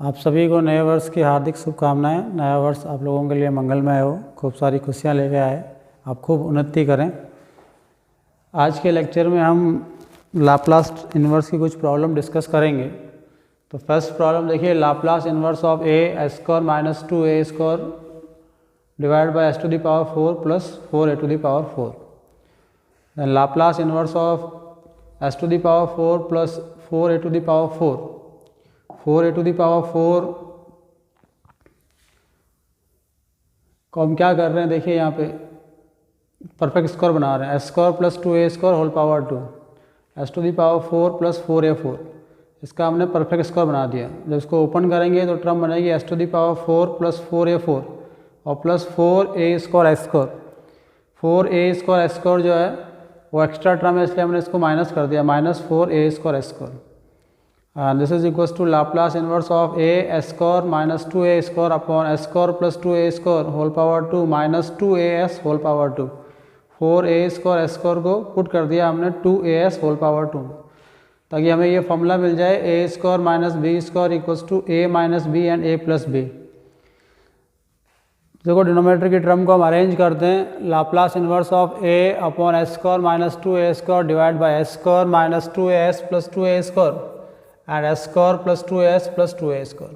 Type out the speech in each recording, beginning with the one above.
आप सभी को नए वर्ष की हार्दिक शुभकामनाएं। नया वर्ष आप लोगों के लिए मंगलमय हो, खूब सारी खुशियां लेके आए, आप खूब उन्नति करें। आज के लेक्चर में हम लाप्लास इन्वर्स की कुछ प्रॉब्लम डिस्कस करेंगे। तो फर्स्ट प्रॉब्लम देखिए, Laplace inverse of a s square minus 2a square divide by s to the power 4 plus 4a to the power 4। Then Laplace inverse of s to the power 4 plus 4a to the power 4 to the power 4 को हम क्या कर रहे हैं, देखिए यहाँ पे perfect square बना रहे हैं। S square plus 2a square whole power 2 s to the power 4 plus 4a4, इसका हमने परफेक्ट स्क्वायर बना दिया। जब इसको ओपन करेंगे तो टर्म बनेगी s to the power 4 plus 4a4 और plus 4a square s square. 4a square s square जो है वो एक्स्ट्रा टर्म है, इसलिए हमने इसको माइनस कर दिया, minus 4a square s square. And this is equals to Laplace inverse of a s square minus 2a square upon s square plus 2a square whole power 2 minus 2as whole power 2। 4a square s square को put कर दिया हमने 2as whole power 2, ताकि हमें ये formula मिल जाए a square minus b square equals to a minus b and a plus b। देखो denominator की टर्म को हम अरेंज करते हैं। Laplace inverse of a upon S square minus 2a square divide by S square minus 2as plus 2a square and S square plus 2as plus 2a square.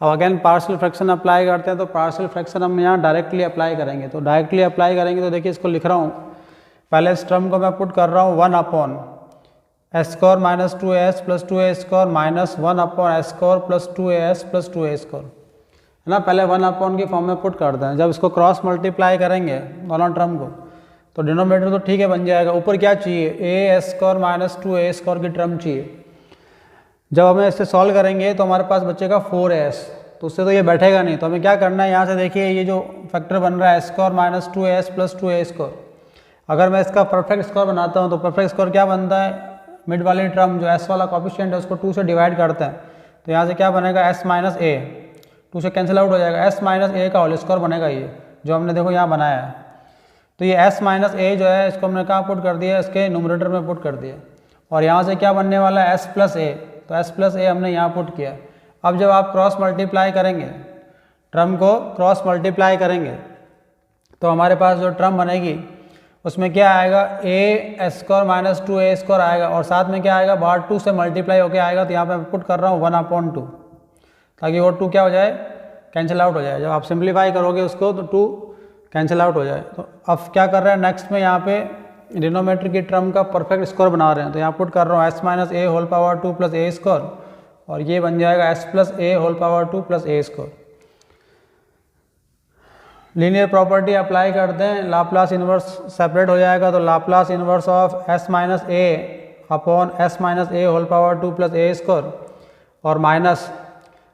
अब again partial fraction apply करते हैं, तो partial fraction हम यहाँ directly apply करेंगे। तो directly apply करेंगे तो देखिए इसको लिख रहा हूँ, पहले इस टर्म को मैं पुट कर रहा हूँ 1 upon S square minus 2as plus 2a square minus 1 upon S square plus 2as plus 2a square, है ना। पहले 1 अपॉन की फॉर्म में पुट करते हैं। जब इसको क्रॉस मल्टीप्लाई करेंगे दोनों टर्म को तो डिनोमिनेटर तो ठीक है बन जाएगा। ऊपर क्या चाहिए, a S square minus 2a square की टर्म चाहिए। जब हमें इससे सॉल्व करेंगे तो हमारे पास बचेगा 4as, तो उससे तो ये बैठेगा नहीं। तो हमें क्या करना है, यहाँ से देखिए ये जो फैक्टर बन रहा है S square minus 2as plus 2a square, अगर मैं इसका परफेक्ट स्क्वायर बनाता हूँ तो परफेक्ट स्क्वायर क्या बनता है, मिड वाली टर्म जो s वाला कॉफिशिएंट है उसको 2 से डिवाइड करते हैं। तो यहाँ से क्या बनेगा, s माइनस a, 2 से कैंसिल आउट हो जाएगा, s माइनस a का होल स्क्वायर बनेगा, ये जो हमने देखो यहाँ बनाया है। तो ये s माइनस a जो है इसको हमने कहाँ पुट कर दिया, इसके न्यूमरेटर में पुट कर दिया। और यहाँ से क्या बनने वाला है, s प्लस a, तो s प्लस a हमने यहाँ पुट किया। अब जब आप क्रॉस मल्टीप्लाई करेंगे, टर्म को क्रॉस मल्टीप्लाई करेंगे तो हमारे पास जो टर्म बनेगी उसमें क्या आएगा, a S square minus 2a square आएगा और साथ में क्या आएगा, बाहर 2 से मल्टीप्लाई होकर आएगा। तो यहाँ पे मैं पुट कर रहा हूँ 1/2, ताकि वो 2 क्या हो जाए, कैंसिल आउट हो जाए। जब आप सिंप्लीफाई करोगे उसको तो 2 कैंसिल आउट हो जाए। तो अब क्या कर रहे हैं, नेक्स्ट में यहाँ पे डिनोमिनेटर की टर्म का परफेक्ट स्क्वायर बना रहे हैं। तो यहाँ पुट कर रहा हूँ s minus a whole power 2 plus a square और ये बन जाएगा s plus a whole power 2 plus a square. Linear property apply करते हैं, लाप्लास इन्वर्स सेपरेट हो जाएगा। तो Laplace inverse of s minus a upon s minus a whole power 2 plus a square और minus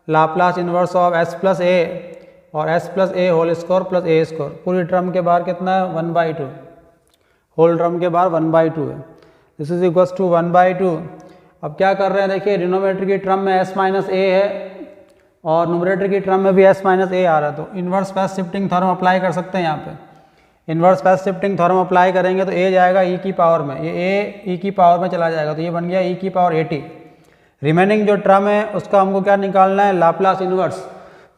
Laplace inverse of s plus a और s plus a whole square plus a square. पूरी term के बाहर कितना है, 1/2, whole term के बाहर 1/2 है। This is equals to 1/2। अब क्या कर रहे हैं, देखिए डिनोमिनेटर की टर्म में s माइनस a है और न्यूमरेटर की टर्म में भी s माइनस a आ रहा है। तो inverse phase shifting theorem apply कर सकते हैं। यहाँ पे inverse phase shifting theorem apply करेंगे तो a जाएगा e की पावर में, ये a e की पावर में चला जाएगा, तो ये बन गया e की पावर 80। रिमेनिंग जो टर्म है उसका हमको क्या निकालना है, लाप्लास इन्वर्स।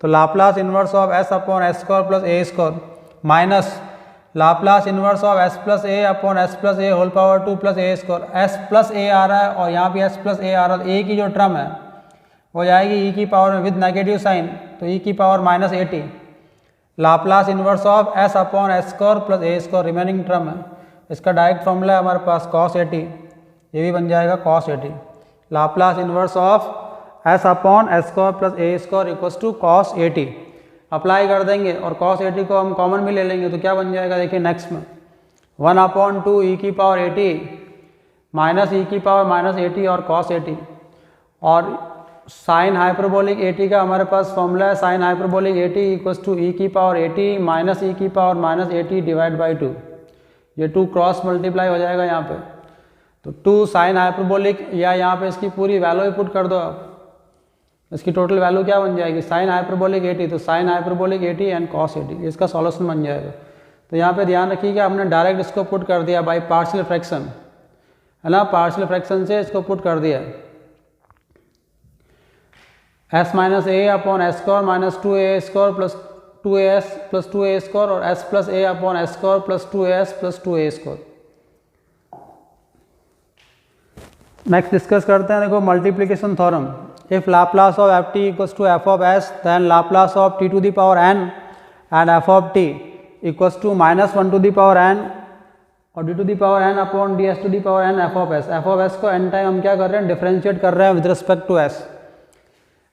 तो Laplace inverse of s upon S square plus a square minus Laplace inverse of s plus a upon s plus a whole power 2 plus a square. s plus a आ रहा है और यहाँ भी s plus a आ रहा है। a की जो टर्म है वो जाएगी e की पावर में विद नेगेटिव साइन, तो e की power minus 80। Laplace inverse of s upon S square plus a square remaining term है, इसका डायरेक्ट फॉर्मूला है हमारे पास cos 80, ये भी बन जाएगा cos 80। Laplace inverse of s upon S square plus a square equals to cos 80 apply कर देंगे और cos 80 को हम कॉमन भी ले लेंगे। तो क्या बन जाएगा, देखिए नेक्स्ट में 1/2 e की पावर 80 माइनस e की पावर माइनस 80 और cos 80। और साइन हाइपरबोलिक 80 का हमारे पास फॉर्मूला है, sine hyperbolic 80 equals to e की पावर 80 माइनस e की पावर माइनस 80 डिवाइड बाई 2। ये 2 क्रॉस मल्टीप्लाई हो जाएगा यहाँ पे, तो 2 साइन हाइपरबोलिक, या यहाँ पे इसकी पूरी वैल्यू ही पुट कर दो आप, इसकी टोटल वैल्यू क्या बन जाएगी, साइन हाइपरबोलिक 80, तो साइन हाइपरबोलिक 80 एंड cos 80, इसका सॉल्यूशन बन जाएगा। तो यहाँ पे ध्यान रखिएगा हमने डायरेक्ट इसको पुट कर दिया बाय पार्शियल फ्रैक्शन, है ना, पार्शियल फ्रैक्शन से इसको पुट कर दिया। S minus a upon S square minus 2a square plus 2as plus 2a square और s plus a upon S square plus 2as plus 2a square. Next discuss करते हैं, देखो multiplication theorem. If Laplace of f t equals to f of s then Laplace of t to the power n and f of t equals to -1 to the power n और d to the power n upon d s to the power n f of s. F of s को n time हम क्या कर रहे हैं, differentiate कर रहे हैं विद रिस्पेक्ट टू एस।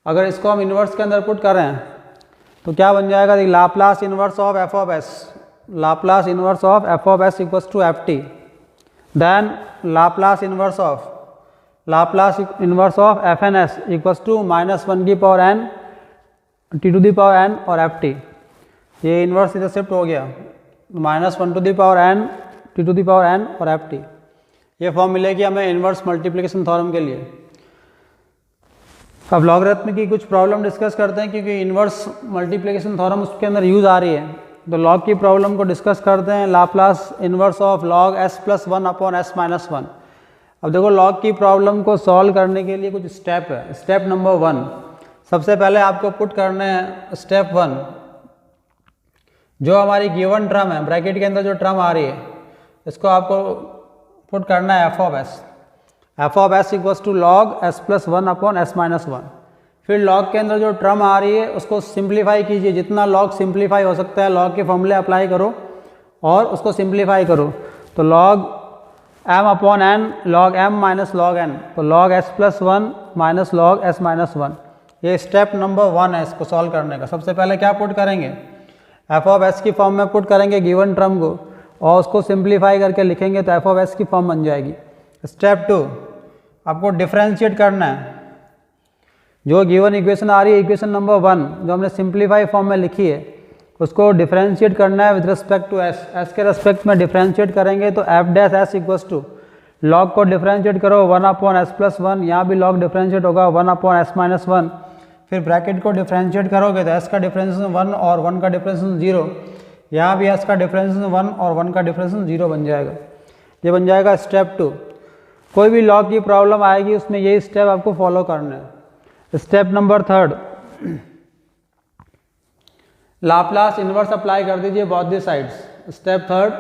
अगर इसको हम इन्वर्स के अंदर पुट कर रहे हैं तो क्या बन जाएगा, Laplace inverse of f of s, Laplace inverse of f of S equals to f t, then Laplace inverse of f n s equals to -1 की power n t to the power n और f t. ये inverse इधर shift हो गया, -1 to the power n t to the power n और f t. ये form मिलेगी हमें इन्वर्स मल्टीप्लिकेशन थ्योरम के लिए। अब लॉगरिथम की कुछ प्रॉब्लम डिस्कस करते हैं, क्योंकि इन्वर्स मल्टीप्लिकेशन थ्योरम उसके अंदर यूज़ आ रही है, तो लॉग की प्रॉब्लम को डिस्कस करते हैं। Laplace inverse of log s plus 1 upon s minus 1। अब देखो लॉग की प्रॉब्लम को सॉल्व करने के लिए कुछ स्टेप है। स्टेप नंबर 1, सबसे पहले आपको पुट करना है स्टेप 1, जो हमारी गिवन टर्म है ब्रैकेट के अंदर जो टर्म आ रही है इसको आपको पुट करना है f of s. F of S equals to log s plus 1 upon s minus 1। फिर लॉग के अंदर जो टर्म आ रही है उसको सिंप्लीफाई कीजिए, जितना लॉग सिंप्लीफाई हो सकता है लॉग के फॉर्मूले अप्लाई करो और उसको सिंप्लीफाई करो। तो log m upon n log m minus log n, तो log s plus 1 minus log s minus 1। ये स्टेप नंबर 1 है इसको सॉल्व करने का। सबसे पहले क्या पुट करेंगे, एफ ऑफ एस की फॉर्म में पुट करेंगे गिवन टर्म को और उसको सिंप्लीफाई करके लिखेंगे तो एफ ऑफ एस की फॉर्म बन जाएगी। स्टेप 2, आपको डिफरेंशिएट करना है। जो गिवन इक्वेशन आ रही है इक्वेशन नंबर 1 जो हमने सिंप्लीफाई फॉर्म में लिखी है उसको डिफरेंशिएट करना है with respect to s. S के रिस्पेक्ट में डिफरेंशिएट करेंगे तो f dash s equals to log को डिफरेंशिएट करो 1 अपॉन एस प्लस 1, यहाँ भी लॉग डिफरेंशिएट होगा 1 अपॉन एस माइनस 1। फिर ब्रैकेट को डिफरेंशिएट करोगे तो एस का डिफरेंशिएशन 1 और 1 का डिफरेंशिएशन 0, यहाँ भी एस का डिफरेंशिएशन 1 और 1 का डिफरेंशिएशन 0 बन जाएगा। ये बन जाएगा स्टेप 2। कोई भी लॉग की प्रॉब्लम आएगी उसमें यही स्टेप आपको फॉलो करना है। Step number 3, Laplace inverse apply कर दीजिए both the sides. Step 3,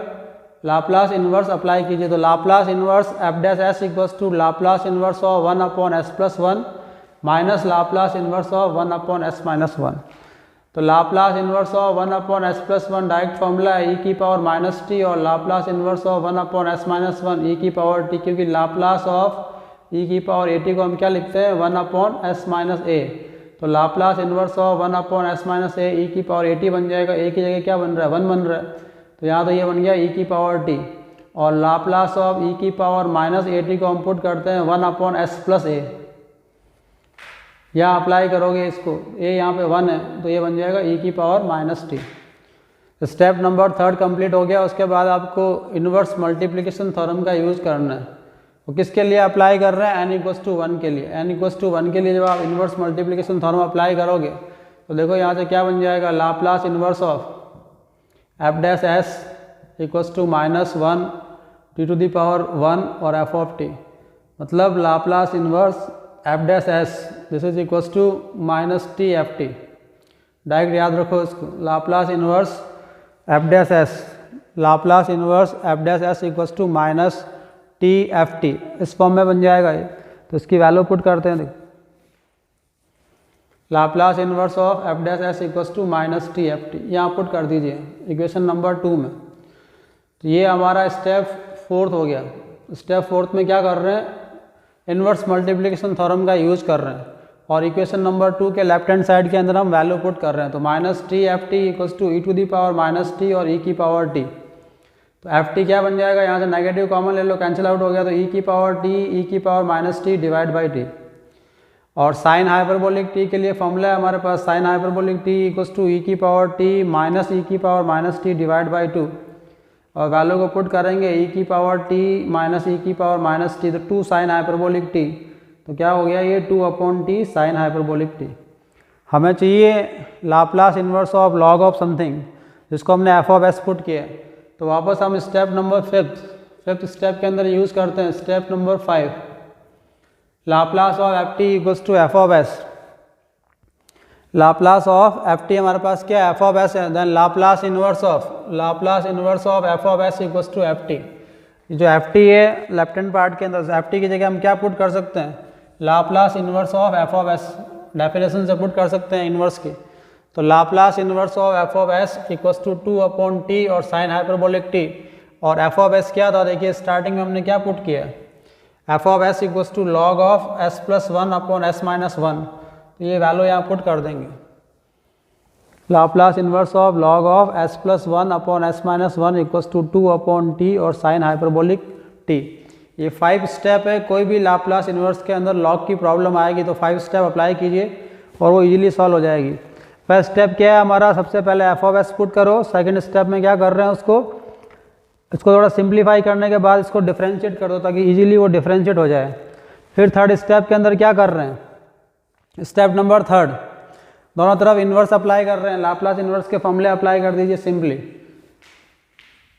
Laplace inverse apply कीजिए, तो Laplace inverse f dash s equals to Laplace inverse of 1 upon s plus 1 minus Laplace inverse of 1 upon s minus 1। तो Laplace inverse of 1 upon s plus 1 direct formula है e की power minus t, और Laplace inverse of 1 upon s minus 1 ई की power T, क्योंकि Laplace of e की power A T को हम क्या लिखते हैं 1 अपॉन एस माइनस ए। तो Laplace inverse of 1 upon s minus a e की पावर ए टी बन जाएगा। ए की जगह क्या बन रहा है 1 बन रहा है, तो यहाँ तो ये बन गया ई की पावर टी, और लाप्लास ऑफ ई की पावर माइनस ए टी को हम पुट करते हैं 1 अपॉन एस प्लस ए। यहाँ अप्लाई करोगे इसको, ए यहाँ पे 1 है तो ये बन जाएगा ई की power minus T. Step number 3 complete हो गया। उसके बाद आपको इन्वर्स मल्टीप्लिकेशन थ्योरम का यूज़ करना है। वो किसके लिए अप्लाई कर रहे हैं, n इक्वल्स टू 1 के लिए। n इक्वल्स टू 1 के लिए जब आप इन्वर्स मल्टीप्लिकेशन थ्योरम अप्लाई करोगे तो देखो यहाँ से क्या बन जाएगा, Laplace inverse of f dash s equals to -1 t to the power 1 और एफ ऑफ टी, मतलब Laplace inverse f dash s this is equals to -t f t. Direct याद रखो इसको, Laplace inverse f dash s, Laplace inverse f dash s equals to -t f t, इस form में बन जाएगा ये। तो इसकी वैल्यू पुट करते हैं, देखो Laplace inverse of f dash s equals to -t f t, यहाँ पुट कर दीजिए इक्वेशन नंबर 2 में। तो ये हमारा स्टेप 4 हो गया। स्टेप 4 में क्या कर रहे हैं, इन्वर्स मल्टीप्लिकेशन थ्योरम का यूज़ कर रहे हैं और इक्वेशन नंबर 2 के लेफ्ट हैंड साइड के अंदर हम वैल्यू पुट कर रहे हैं। तो -t f t equals to e to the power -t और e की पावर t। तो एफ टी क्या बन जाएगा, यहाँ से नेगेटिव कॉमन ले लो, कैंसिल आउट हो गया, तो ई की पावर टी, ई की power -t divide by t. और साइन हाइपरबोलिक टी के लिए फॉर्मूला है हमारे पास, sine hyperbolic t equals to e की पावर टी माइनस ई की पावर -t डिवाइड बाई 2, और वैल्यू को पुट करेंगे ई की पावर टी माइनस ई की पावर -t, तो 2 साइन हाइपरबोलिक टी, तो क्या हो गया ये 2 upon T sign hyperbolic T. हमें चाहिए Laplace inverse of log of something, जिसको हमने एफ ऑफ एस पुट किया है। तो वापस हम स्टेप नंबर 5th स्टेप के अंदर यूज़ करते हैं। Step number 5, Laplace of f t equals to f of s. Laplace of f t हमारे पास क्या है, एफ ऑफ एस है, then Laplace inverse of f of S equals to f t. जो एफ टी है left hand part के अंदर, F t की जगह हम क्या पुट कर सकते हैं, Laplace inverse of f of s, definition से पुट कर सकते हैं इनवर्स की। तो Laplace inverse of f of S equals to 2/t और साइन हाइपरबोलिक टी। और एफ ऑफ एस क्या था, देखिए स्टार्टिंग में हमने क्या पुट किया, f of S equals to log of s plus 1/s-1। तो ये वैल्यू यहाँ पुट कर देंगे, Laplace inverse of log of s plus 1/s-1 equals to 2/t और साइन हाइपरबोलिक टी। ये 5 स्टेप है, कोई भी लाप्लास इनवर्स के अंदर लॉग की प्रॉब्लम आएगी तो 5 स्टेप अप्लाई कीजिए और वो इजीली सॉल्व हो जाएगी। फर्स्ट स्टेप क्या है हमारा, सबसे पहले एफ ऑफ एस पुट करो। सेकंड स्टेप में क्या कर रहे हैं, इसको थोड़ा सिंप्लीफाई करने के बाद इसको डिफरेंशिएट कर दो ताकि इजीली वो डिफरेंशिएट हो जाए। फिर थर्ड स्टेप के अंदर क्या कर रहे हैं, स्टेप नंबर थर्ड, दोनों तरफ इन्वर्स अप्लाई कर रहे हैं, लाप्लास इन्वर्स के फॉर्मूले अप्लाई कर दीजिए simply.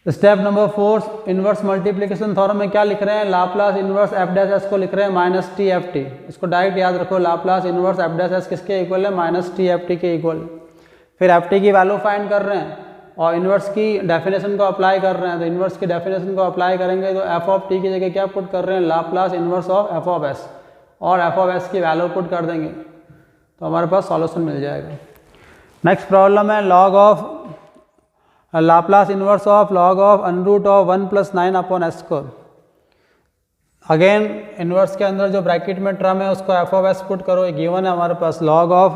Step number 4 inverse multiplication theorem में क्या लिख रहे हैं, Laplace inverse f dash S को लिख रहे हैं माइनस टी एफ टी। इसको डायरेक्ट याद रखो, Laplace inverse f dash S किसके इक्वल है, माइनस टी एफ टी के इक्वल। फिर एफ टी की वैल्यू फाइंड कर रहे हैं और इन्वर्स की डेफिनेशन को अप्लाई कर रहे हैं। तो इन्वर्स की डेफिनेशन को अप्लाई करेंगे तो एफ ऑफ टी की जगह क्या पुट कर रहे हैं, Laplace inverse of f of s, और एफ ऑफ एस की वैल्यू पुट कर देंगे तो हमारे पास सॉल्यूशन मिल जाएगा। नेक्स्ट प्रॉब्लम है log of Laplace inverse of log of under root of 1 + 9/s²। Again inverse के अंदर जो ब्रैकेट में टर्म है उसको एफ ऑफ एस पुट करो, एक गिवन है हमारे पास लॉग ऑफ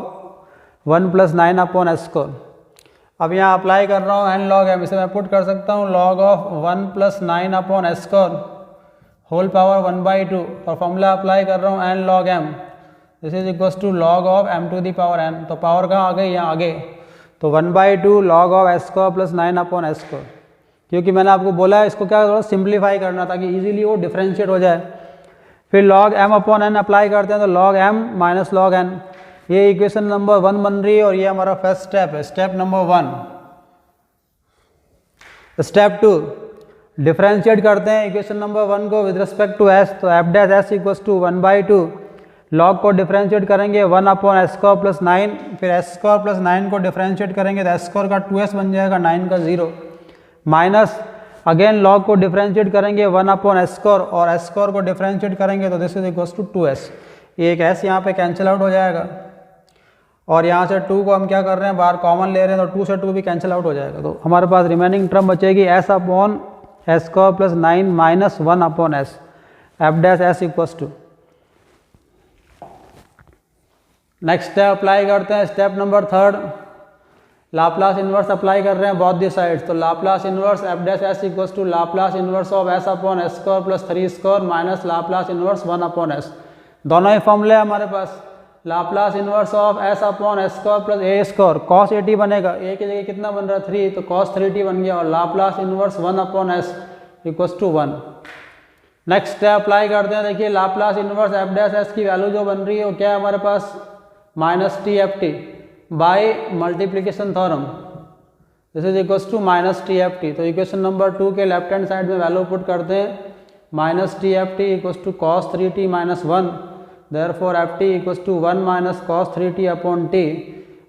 1 + 9/s²। अब यहाँ अप्लाई कर रहा हूँ एन लॉग एम, इसे मैं पुट कर सकता हूँ log of 1 + 9/s² whole power 1/2 और फॉर्मूला अप्लाई कर रहा हूँ n log m, this is equals to log of m⁴n। तो पावर कहाँ आ गई, यहाँ आगे, तो 1/2 लॉग ऑफ s² + 9/s²। क्योंकि मैंने आपको बोला है इसको क्या थोड़ा सिंप्लीफाई करना ताकि इजीली वो डिफरेंशिएट हो जाए। फिर लॉग m/n अप्लाई करते हैं तो log m minus log n, ये इक्वेशन नंबर 1 बन रही है और ये हमारा फर्स्ट स्टेप है, स्टेप नंबर 1। स्टेप 2 डिफरेंशिएट करते हैं इक्वेशन नंबर 1 को विद रिस्पेक्ट टू s, तो f dash s equals to 1/2 log को डिफरेंशिएट करेंगे 1/s² + 9, फिर s² + 9 को डिफरेंशिएट करेंगे तो s² का 2s बन जाएगा, 9 का 0, माइनस अगेन लॉग को डिफरेंशिएट करेंगे 1/s² और s² को डिफरेंशिएट करेंगे तो this is equals to 2s। एक s यहाँ पे कैंसिल आउट हो जाएगा और यहाँ से 2 को हम क्या कर रहे हैं बाहर कॉमन ले रहे हैं तो 2 से 2 भी कैंसिल आउट हो जाएगा। तो हमारे पास रिमेनिंग टर्म बचेगी s/s² + 9 minus 1/s, f dash s equals to. Next step apply करते हैं, step number 3 Laplace inverse apply कर रहे हैं बोथ दी साइड्स। तो Laplace inverse f dash s equals to Laplace inverse of s/s² + 3² minus Laplace inverse 1/s। दोनों ही फॉर्मूले हमारे पास, Laplace inverse of s/s² + a² cos at बनेगा, a की जगह कितना बन रहा है 3, तो cos 3t बन गया, और Laplace inverse 1/s equals to 1। Next step apply करते हैं, देखिए Laplace inverse f dash s की वैल्यू जो बन रही है वो क्या है हमारे पास, minus t f t by multiplication theorem, this is equals to minus t f t. तो इक्वेशन नंबर 2 के लेफ्ट हैंड साइड में वैल्यू पुट करते हैं, minus t f t equals to cos 3t - 1, therefore f t equals to 1 - cos 3t/t,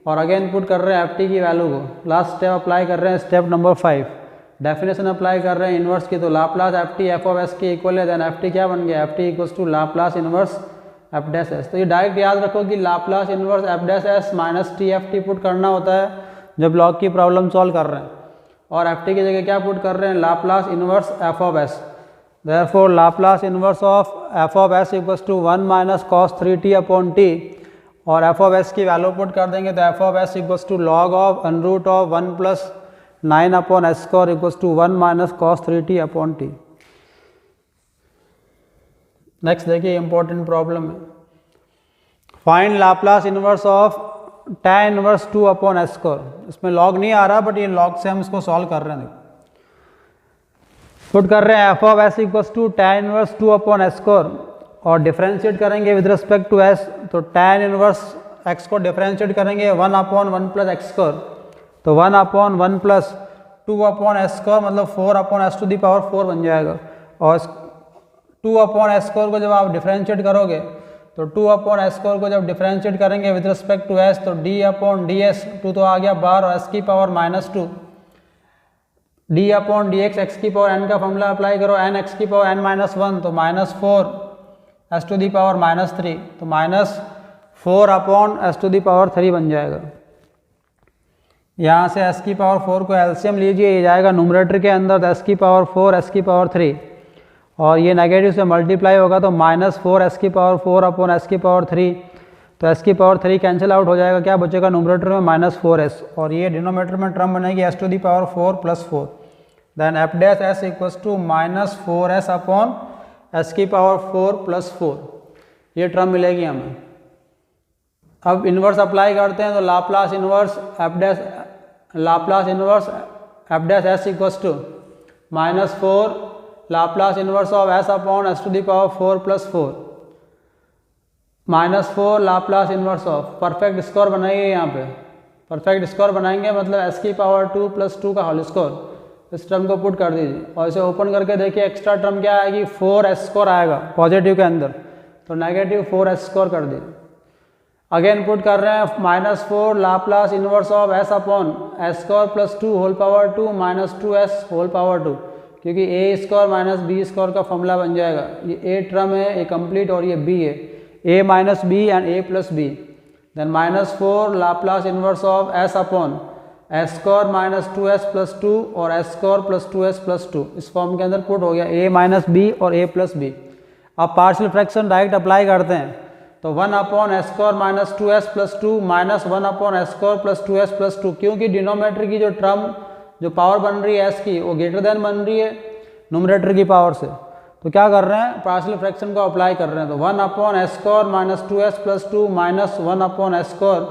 और again put कर रहे हैं f t की वैल्यू को। लास्ट स्टेप अप्लाई कर रहे हैं, स्टेप नंबर 5 डेफिनेशन अप्लाई कर रहे हैं इन्वर्स की। तो Laplace f t f of s के इक्वल है, देन एफ टी क्या बन गया, f t equals to Laplace inverse f dash s. तो ये डायरेक्ट याद रखो कि Laplace inverse f dash s minus t f t put करना होता है जब लॉग की प्रॉब्लम सॉल्व कर रहे हैं, और एफ टी की जगह क्या पुट कर रहे हैं, Laplace inverse F of s. Therefore Laplace inverse of f of S equals to 1 - cos 3t/t, और एफ ऑफ एस की वैल्यू पुट कर देंगे तो f of S equals to log of √ of 1 + 9/s² equals to 1 - cos 3t/t। Next देखिए important problem है, find Laplace inverse of tan inverse 2/s²। इसमें log नहीं आ रहा बट ये लॉग से हम इसको सॉल्व कर रहे हैं। पुट कर रहे हैं f of S equals to tan inverse 2/s² और डिफरेंशिएट करेंगे विद रिस्पेक्ट टू s, तो tan इनवर्स x को डिफरेंशिएट करेंगे 1/1 + x², तो 1/1 + 2/s² मतलब 4/s⁴ बन जाएगा, और 2/s² को जब आप डिफरेंशिएट करोगे तो 2/s² को जब डिफरेंशिएट करेंगे विद रिस्पेक्ट टू s तो d/ds 2 तो आ गया बाहर और s की पावर -2 d/dx x की पावर n का फॉर्मूला अप्लाई करो n x की पावर n -1 तो -4 s टू दी पावर -3 तो -4/s⁻³ बन जाएगा। यहाँ से s की पावर 4 को एलसीएम लीजिए, ये जाएगा न्यूमरेटर के अंदर तो s की पावर 4 s की पावर 3 और ये नेगेटिव से मल्टीप्लाई होगा तो -4 s की पावर 4/s की पावर 3 तो s की पावर 3 कैंसिल आउट हो जाएगा, क्या बचेगा न्यूमरेटर में -4s और ये डिनोमिनेटर में टर्म बनेगी s to the power 4 + 4 then f'(s) = -4s/s की पावर 4 + 4 ये टर्म मिलेगी हमें। अब इन्वर्स अप्लाई करते हैं तो Laplace inverse f'(s) = -4 Laplace inverse of s/s to the power 4 + 4 -4 Laplace inverse of perfect square बनाइए। यहाँ पे परफेक्ट स्क्वायर बनाएंगे मतलब s की पावर 2 + 2 का होल स्क्वायर इस टर्म को पुट कर दीजिए और इसे ओपन करके देखिए एक्स्ट्रा टर्म क्या आएगी 4s² आएगा पॉजिटिव के अंदर तो नेगेटिव 4s² कर दीजिए। अगेन पुट कर रहे हैं -4 Laplace inverse of s/s² + 2 whole power 2 -2s whole power 2 क्योंकि a² - b² का फॉर्मूला बन जाएगा। ये a टर्म है, ये कंप्लीट और ये b है, a - b and a + b then -4 Laplace inverse of s/s² -2s + 2 और s² + 2s + 2 इस फॉर्म के अंदर पुट हो गया a - b और a + b। अब पार्शियल फ्रैक्शन डायरेक्ट अप्लाई करते हैं तो 1/s² -2s + 2 -1/s² + 2s + 2 क्योंकि डिनोमिनेटर की जो टर्म जो पावर बन रही है s की वो ग्रेटर देन बन रही है न्यूमरेटर की पावर से, तो क्या कर रहे हैं पार्शियल फ्रैक्शन को अप्लाई कर रहे हैं तो 1/s² -2s + 2 -1/s²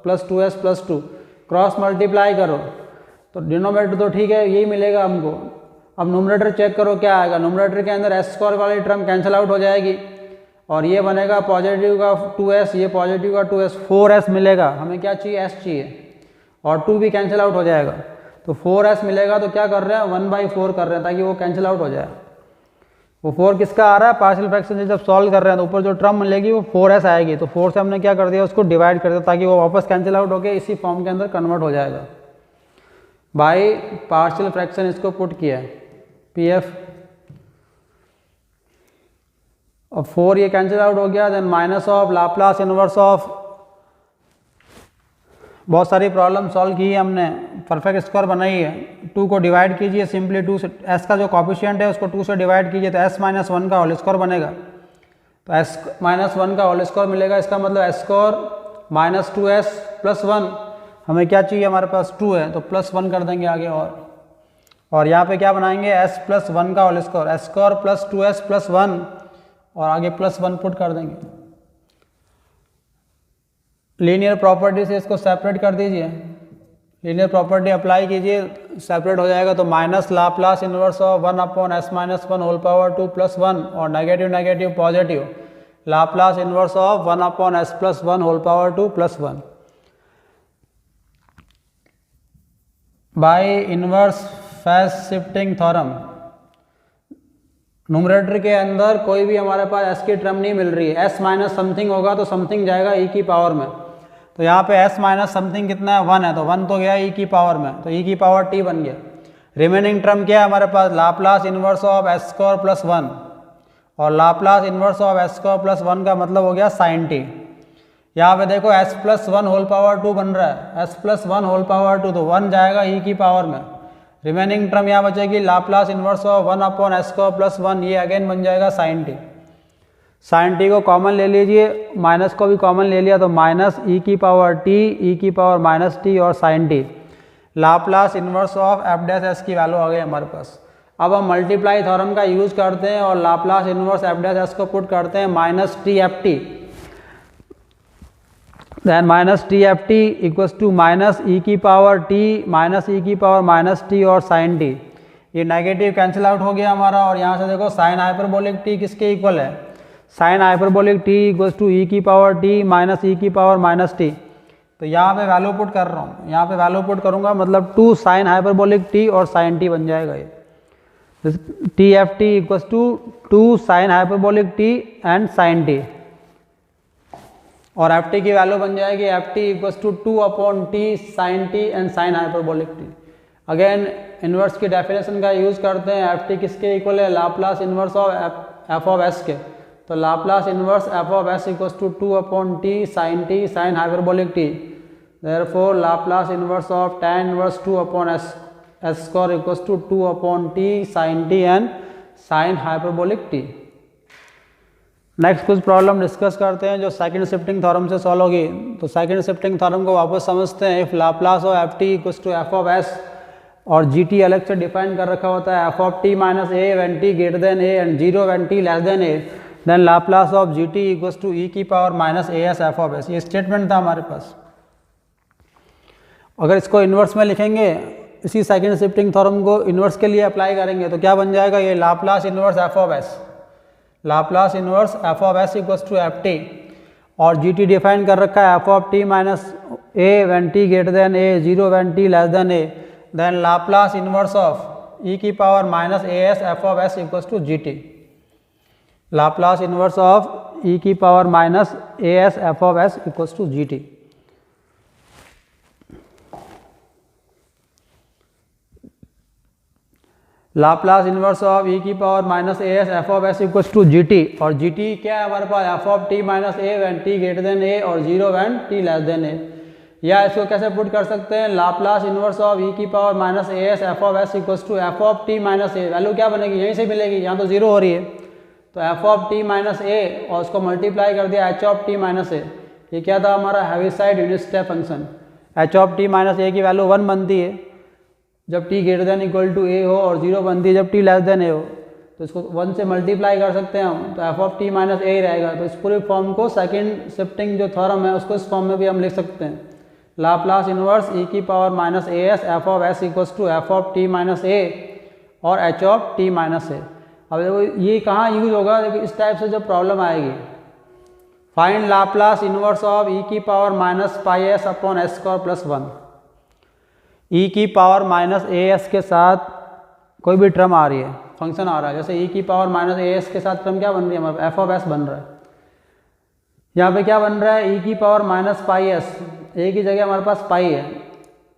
+ 2s + 2 cross multiply करो तो डिनोमिनेटर तो ठीक है यही मिलेगा हमको। अब न्यूमरेटर चेक करो क्या आएगा, न्यूमरेटर के अंदर s² वाली टर्म कैंसिल आउट हो जाएगी और ये बनेगा पॉजिटिव का 2s, ये पॉजिटिव का 2s 4s मिलेगा। हमें क्या चाहिए s चाहिए और 2 भी कैंसिल आउट हो जाएगा तो 4s मिलेगा। तो क्या कर रहे हैं 1/4 कर रहे हैं ताकि वो कैंसिल आउट हो जाए। वो 4 किसका आ रहा है पार्शियल फ्रैक्शन से जब सॉल्व कर रहे हैं तो ऊपर जो टर्म मिलेगी वो 4s आएगी तो 4 से हमने क्या कर दिया उसको डिवाइड कर दिया ताकि वो वापस कैंसिल आउट होकर इसी फॉर्म के अंदर कन्वर्ट हो जाएगा। बाई पार्शियल फ्रैक्शन इसको पुट किया है pf और 4 ये कैंसिल आउट हो गया then minus of Laplace inverse of बहुत सारी प्रॉब्लम सॉल्व की है हमने, परफेक्ट स्क्वायर बनाई है। 2 को डिवाइड कीजिए सिंपली 2 से, s का जो कॉफिशिएंट है उसको 2 से डिवाइड कीजिए तो s - 1 का होल स्क्वायर बनेगा तो s - 1 का होल स्क्वायर मिलेगा। इसका मतलब s² -2s + 1 हमें क्या चाहिए हमारे पास 2 है तो +1 कर देंगे आगे और यहाँ पे क्या बनाएंगे s + 1 का होल स्क्वायर s² + 2s + 1 और आगे +1 पुट कर देंगे। लीनियर प्रॉपर्टी से इसको सेपरेट कर दीजिए, लीनियर प्रॉपर्टी अप्लाई कीजिए सेपरेट हो जाएगा तो minus Laplace inverse of 1/s - 1 whole power 2 + 1 और negative negative positive Laplace inverse of 1/s + 1 whole power 2 + 1 by inverse phase shifting theorem. Numerator के अंदर कोई भी हमारे पास s की टर्म नहीं मिल रही है, s माइनस समथिंग होगा तो समथिंग जाएगा e की पावर में। तो यहाँ पे s माइनस समथिंग कितना है 1 है तो 1 तो गया e की पावर में तो e की पावर t बन गया। रिमेनिंग टर्म क्या है हमारे पास लाप्लास इन्वर्स ऑफ s² + 1 और लाप्लास इन्वर्स ऑफ s² + 1 का मतलब हो गया sin t। यहाँ पे देखो s + 1 होल पावर 2 बन रहा है, s + 1 होल पावर 2 तो 1 जाएगा e की पावर में। रिमेनिंग टर्म यहाँ बचेगी लाप्लास इन्वर्स ऑफ 1/s² + 1 ये अगेन बन जाएगा sin t। sin t को कॉमन ले लीजिए, माइनस को भी कॉमन ले लिया तो माइनस e की पावर t e की पावर -t और sin t Laplace inverse of f'(s) की वैल्यू आ गई हमारे पास। अब हम मल्टीप्लाई थ्योरम का यूज करते हैं और लाप्लास इन्वर्स f'(s) को पुट करते हैं -tft then -tft equals to -e की पावर t -e की पावर -t और sin t। ये नेगेटिव कैंसिल आउट हो गया हमारा और यहाँ से देखो साइन हाइपरबोलिक t किसके इक्वल है, sine hyperbolic t equals to e की पावर t -e की पावर -t। तो यहाँ पे वैल्यू पुट कर रहा हूँ, यहाँ पे वैल्यू पुट करूँगा मतलब 2 साइन हाइपरबोलिक t और sin t बन जाएगा ये। tft equals to 2 sine hyperbolic t and sin t और एफ टी की वैल्यू बन जाएगी f t equals to 2/t sin t and sine hyperbolic t. Again inverse की डेफिनेशन का यूज़ करते हैं। एफ टी किसके इक्वल है? Laplace inverse of f of s के। तो Laplace inverse F of S equals to 2/t sin t sine hyperbolic t. Therefore Laplace inverse of tan inverse 2/s square equals to 2/t sin t and sine hyperbolic t. Next कुछ problem discuss करते हैं जो second shifting theorem से solve होगी। तो second shifting theorem को वापस समझते हैं। If Laplace of f t equals to f of s और जी टी अलग से डिफाइन कर रखा होता है f of T minus A when T greater than a and 0 when T less than a, then Laplace of g t equals to e की power minus a s F of s. ये statement था हमारे पास। अगर इसको inverse में लिखेंगे, इसी सेकंड शिफ्टिंग थ्योरम को इन्वर्स के लिए अप्लाई करेंगे तो क्या बन जाएगा? ये Laplace inverse F of s, Laplace inverse F of S equals to f t और जी टी डिफाइन कर रखा है f of T minus A when T greater than a, 0 when T less than a, then Laplace inverse of e की power minus a s F of S equals to ji t. Laplace inverse of e की power minus a s F of S equals to ji t. Laplace inverse of e की power minus a s F of S equals to ji T, और जी T क्या है हमारे पास? F of T minus A when T greater than ए और 0 when T less than ए। या इसको कैसे पुट कर सकते हैं? लाप्लास इन्वर्स ऑफ ई की power minus a s F of S equals to f of T minus a. Value क्या बनेगी? यहीं से मिलेगी, यहाँ तो 0 हो रही है, तो f of T minus a और उसको मल्टीप्लाई कर दिया h of T minus a. ये क्या था हमारा? Heaviside unit step function. H of T minus a की वैल्यू 1 बनती है जब t greater than equal to a हो और 0 बनती है जब t लेस देन ए हो। तो इसको 1 से मल्टीप्लाई कर सकते हैं हम, तो एफ ऑफ टी माइनस ए रहेगा। तो इस पूरे फॉर्म को सेकंड शिफ्टिंग जो थ्योरम है उसको इस फॉर्म में भी हम लिख सकते हैं। लाप्लास इन्वर्स ई की power minus a s F of S equals to f of T minus a और h of T minus a. अब देखो ये कहाँ यूज होगा? देखो इस टाइप से जब प्रॉब्लम आएगी, find Laplace inverse of e की power minus pi s upon S square plus 1। ई की पावर माइनस ए एस के साथ कोई भी टर्म आ रही है, फंक्शन आ रहा है, जैसे ई की पावर माइनस ए एस के साथ टर्म क्या बन रही है हमारे? एफ ऑफ एस बन रहा है। यहाँ पे क्या बन रहा है? ई की power minus pi s, a की जगह हमारे पास पाई है,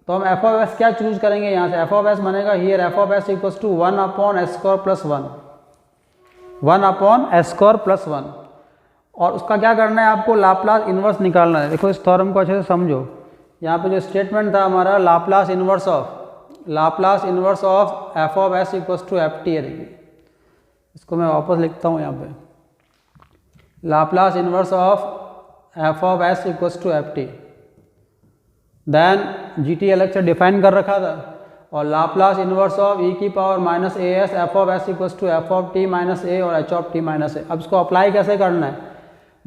तो हम एफ ऑफ एस क्या चूज करेंगे? यहाँ से एफ ऑफ एस बनेगा here f of S equals to 1 upon S square plus 1, 1 upon S square plus 1। और उसका क्या करना है? आपको लाप्लास इन्वर्स निकालना है। देखो इस थ्योरम को अच्छे से समझो। यहाँ पे जो स्टेटमेंट था हमारा Laplace inverse of f of S equals to f t है। देखिए इसको मैं वापस लिखता हूँ यहाँ पे, Laplace inverse of f of S equals to f t, then g t अलग से डिफाइन कर रखा था, और लाप्लास इन्वर्स ऑफ ई की power minus a s F of S equals to f of T minus a और h of T minus a. अब इसको अप्लाई कैसे करना है?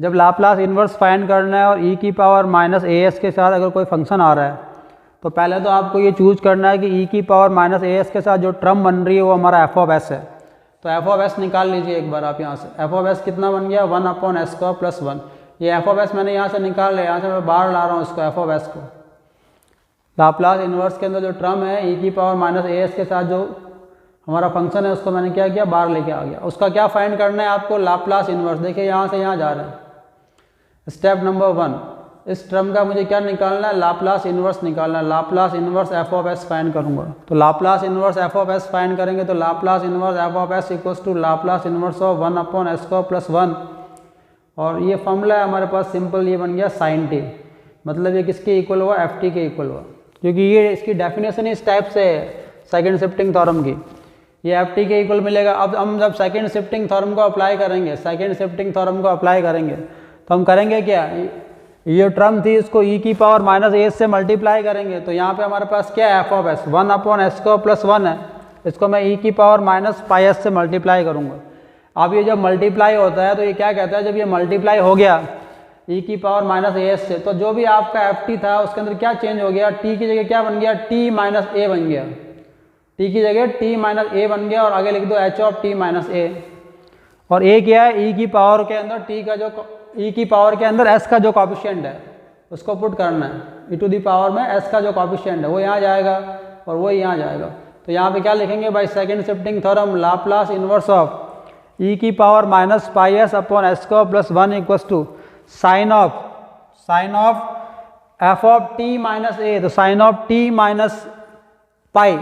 जब लाप्लास इन्वर्स फाइंड करना है और ई की पावर माइनस ए एस के साथ अगर कोई फंक्शन आ रहा है, तो पहले तो आपको ये चूज करना है कि ई की पावर माइनस ए एस के साथ जो टर्म बन रही है वो हमारा एफ ऑफ एस है। तो एफ ऑफ एस निकाल लीजिए एक बार आप यहाँ से। एफ ऑफ एस कितना बन गया? 1 अपॉन एस स्क्वायर प्लस 1। ये एफ ऑफ एस मैंने यहाँ से निकाल लिया, यहाँ से मैं बाहर ला रहा हूँ इसको, एफ ऑफ एस को। लाप्लास इन्वर्स के अंदर जो टर्म है ई की पावर माइनस ए एस के साथ जो हमारा फंक्शन है उसको मैंने क्या किया? बाहर लेके आ गया। उसका क्या फाइंड करना है आपको? Laplace inverse. देखिए यहाँ से यहाँ जा रहे हैं। स्टेप नंबर 1, इस टर्म का मुझे क्या निकालना है? लाप्लास इन्वर्स निकालना है। Laplace inverse F of S find करूंगा, तो Laplace inverse F of S find करेंगे तो Laplace inverse F of S equals to Laplace inverse of 1 upon S square plus 1। और ये फॉर्मूला है हमारे पास सिंपल, ये बन गया साइन टी। मतलब ये किसके इक्वल हुआ? एफ टी के इक्वल हुआ, क्योंकि ये इसकी डेफिनेशन इस टाइप से है सेकेंड शिफ्टिंग थ्योरम की। ये एफ टी के इक्वल मिलेगा। अब हम जब सेकेंड शिफ्टिंग थ्योरम को अप्लाई करेंगे, तो हम करेंगे क्या? ये टर्म थी इसको ई की पावर माइनस ए से मल्टीप्लाई करेंगे, तो यहाँ पे हमारे पास क्या है? F of S 1 upon S square plus 1 है। इसको मैं ई की पावर माइनस पाई एस से मल्टीप्लाई करूँगा। अब ये जब मल्टीप्लाई होता है तो ये क्या कहता है? जब ये मल्टीप्लाई हो गया ई की पावर माइनस ए एस से, तो जो भी आपका एफ टी था उसके अंदर क्या चेंज हो गया? टी की जगह क्या बन गया? टी माइनस ए बन गया। टी की जगह टी माइनस ए बन गया, और आगे लिख दो H of T minus a. और ए क्या है? ई की पावर के अंदर टी का जो ई की पावर के अंदर एस का जो कॉफिशिएंट है उसको पुट करना है। ई टू दी पावर में एस का जो कॉफिशिएंट है वो यहाँ जाएगा और वो यहाँ जाएगा। तो यहाँ पे क्या लिखेंगे? By second shifting theorem Laplace inverse of e की power minus pi s upon S square plus 1 equals to sine of sine of f of T minus a, तो sine of T minus pi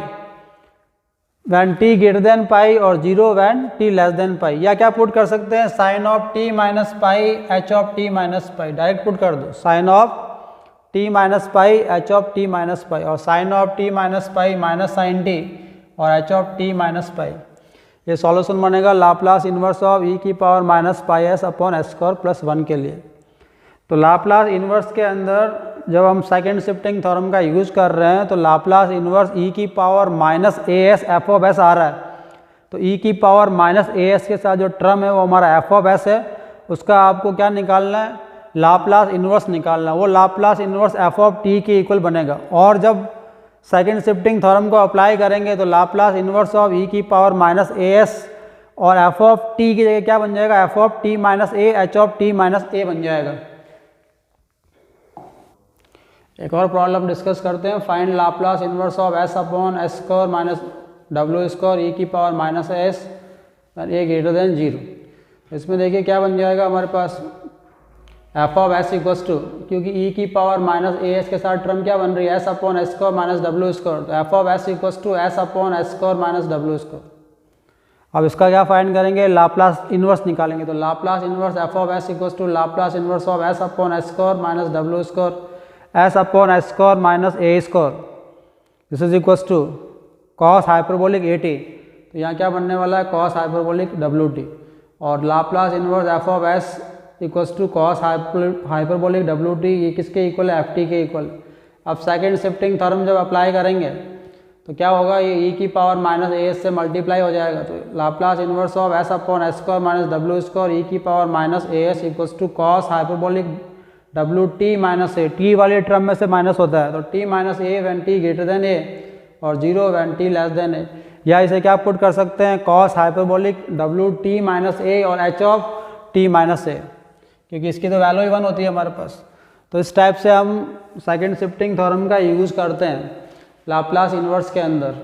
when t greater than pi और 0 when t less than pi, या क्या put कर सकते हैं, sine of T minus pi h of T minus pi, direct put कर दो, sine of T minus pi h of T minus pi, और sine of T minus pi minus sine t और h of T minus pi. ये solution बनेगा Laplace inverse of e की power minus pi s upon S square plus 1 के लिए। तो Laplace inverse के अंदर जब हम सेकंड शिफ्टिंग थ्योरम का यूज़ कर रहे हैं तो लाप्लास इन्वर्स ई की power minus a s F of s आ रहा है, तो ई की पावर माइनस ए एस के साथ जो टर्म है वो हमारा एफ ऑफ एस है, उसका आपको क्या निकालना है, लाप्लास इन्वर्स निकालना है। वो Laplace inverse F of t के इक्वल बनेगा, और जब सेकंड शिफ्टिंग थ्योरम को अप्लाई करेंगे तो लाप्लास इन्वर्स ऑफ ई की पावर माइनस ए एस और एफ ऑफ टी की जगह क्या बन जाएगा, f of T minus a h of T minus a बन जाएगा। एक और प्रॉब्लम डिस्कस करते हैं, find Laplace inverse of s upon S square minus डब्ल्यू स्क्वायर ई की power minus s a greater than 0। इसमें देखिए क्या बन जाएगा हमारे पास, F of s equals to, क्योंकि ई की पावर माइनस ए एस के साथ टर्म क्या बन रही है, s upon S square minus डब्ल्यू स्क्वायर, तो f of s equals to s upon S square minus डब्ल्यू स्क्वायर। अब इसका क्या फाइंड करेंगे, लाप्लास इन्वर्स निकालेंगे, तो Laplace inverse F of s equals to Laplace inverse of s upon S square minus डब्ल्यू square s upon S square minus a square, this is equals to cos hyperbolic a t, तो यहाँ क्या बनने वाला है, cos hyperbolic डब्ल्यू t, और Laplace inverse F of s equals to cos hyperbolic डब्ल्यू टी, ये किसके इक्वल है, एफ टी के इक्वल। अब सेकेंड शिफ्टिंग थ्योरम जब अप्लाई करेंगे तो क्या होगा, ये ई की पावर माइनस ए एस से मल्टीप्लाई हो जाएगा, तो Laplace inverse of s upon S square minus डब्ल्यू स्क्वायर ई की power minus a s equals to cos hyperbolic डब्ल्यू टी माइनस ए, टी वाली टर्म में से माइनस होता है, तो t minus a when t greater than ए और 0 वैन टी लेस देन ए, या इसे क्या पुट कर सकते हैं, कॉस हाइपरबोलिक डब्ल्यू टी माइनस ए और h of T minus a, क्योंकि इसकी तो वैल्यू ही 1 होती है हमारे पास। तो इस टाइप से हम सेकंड शिफ्टिंग थ्योरम का यूज़ करते हैं लाप्लास इन्वर्स के अंदर।